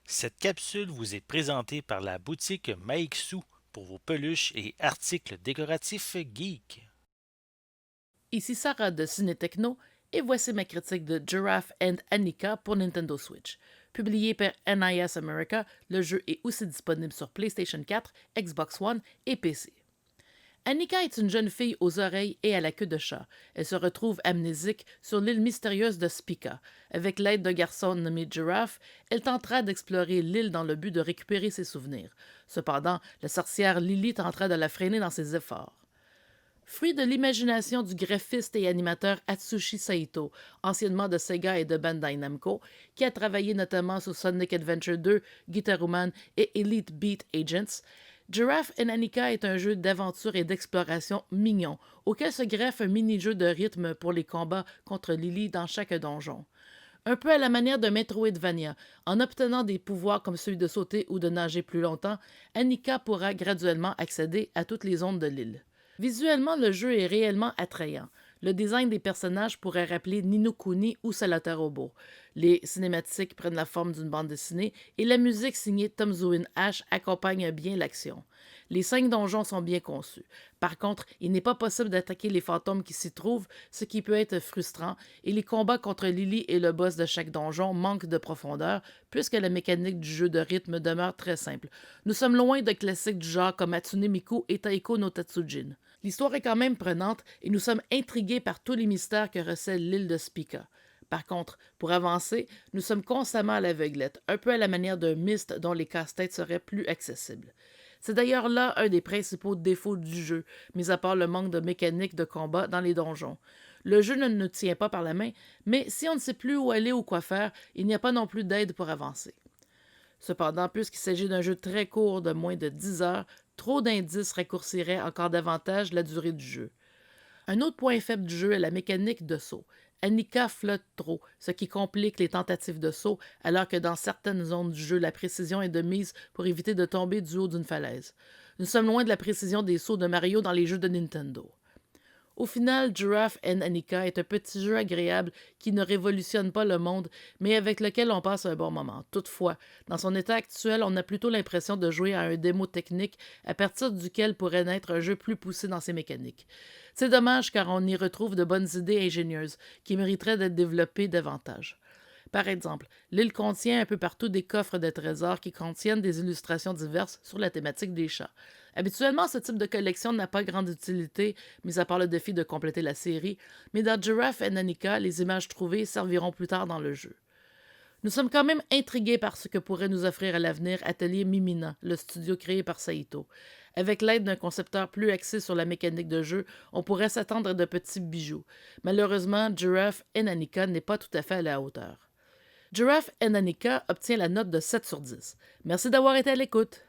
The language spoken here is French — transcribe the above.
Cette capsule vous est présentée par la boutique Maixou pour vos peluches et articles décoratifs geeks. Ici Sarah de Ciné Techno et voici ma critique de Giraffe and Annika pour Nintendo Switch. Publié par NIS America, le jeu est aussi disponible sur PlayStation 4, Xbox One et PC. Annika est une jeune fille aux oreilles et à la queue de chat. Elle se retrouve amnésique sur l'île mystérieuse de Spica. Avec l'aide d'un garçon nommé Giraffe, elle tentera d'explorer l'île dans le but de récupérer ses souvenirs. Cependant, la sorcière Lily tentera de la freiner dans ses efforts. Fruit de l'imagination du graphiste et animateur Atsushi Saito, anciennement de Sega et de Bandai Namco, qui a travaillé notamment sur Sonic Adventure 2, Guitar-Woman et Elite Beat Agents, Giraffe and Annika est un jeu d'aventure et d'exploration mignon, auquel se greffe un mini-jeu de rythme pour les combats contre Lily dans chaque donjon. Un peu à la manière de Metroidvania, en obtenant des pouvoirs comme celui de sauter ou de nager plus longtemps, Annika pourra graduellement accéder à toutes les zones de l'île. Visuellement, le jeu est réellement attrayant. Le design des personnages pourrait rappeler Ni no Kuni ou Robo. Les cinématiques prennent la forme d'une bande dessinée et la musique signée Tom Zwin Ash accompagne bien l'action. Les 5 donjons sont bien conçus. Par contre, il n'est pas possible d'attaquer les fantômes qui s'y trouvent, ce qui peut être frustrant, et les combats contre Lily et le boss de chaque donjon manquent de profondeur, puisque la mécanique du jeu de rythme demeure très simple. Nous sommes loin de classiques du genre comme Hatsune Miku et Taiko no Tatsujin. L'histoire est quand même prenante et nous sommes intrigués par tous les mystères que recèle l'île de Spica. Par contre, pour avancer, nous sommes constamment à l'aveuglette, un peu à la manière d'un Myst dont les casse-têtes seraient plus accessibles. C'est d'ailleurs là un des principaux défauts du jeu, mis à part le manque de mécanique de combat dans les donjons. Le jeu ne nous tient pas par la main, mais si on ne sait plus où aller ou quoi faire, il n'y a pas non plus d'aide pour avancer. Cependant, puisqu'il s'agit d'un jeu très court de moins de 10 heures, trop d'indices raccourciraient encore davantage la durée du jeu. Un autre point faible du jeu est la mécanique de saut. Annika flotte trop, ce qui complique les tentatives de saut, alors que dans certaines zones du jeu, la précision est de mise pour éviter de tomber du haut d'une falaise. Nous sommes loin de la précision des sauts de Mario dans les jeux de Nintendo. Au final, Giraffe and Annika est un petit jeu agréable qui ne révolutionne pas le monde, mais avec lequel on passe un bon moment. Toutefois, dans son état actuel, on a plutôt l'impression de jouer à un démo technique à partir duquel pourrait naître un jeu plus poussé dans ses mécaniques. C'est dommage car on y retrouve de bonnes idées ingénieuses qui mériteraient d'être développées davantage. Par exemple, l'île contient un peu partout des coffres de trésors qui contiennent des illustrations diverses sur la thématique des chats. Habituellement, ce type de collection n'a pas grande utilité, mis à part le défi de compléter la série, mais dans Giraffe et Nanika, les images trouvées serviront plus tard dans le jeu. Nous sommes quand même intrigués par ce que pourrait nous offrir à l'avenir Atelier Mimina, le studio créé par Saito. Avec l'aide d'un concepteur plus axé sur la mécanique de jeu, on pourrait s'attendre à de petits bijoux. Malheureusement, Giraffe et Nanika n'est pas tout à fait à la hauteur. Giraffe and Annika obtient la note de 7 sur 10. Merci d'avoir été à l'écoute.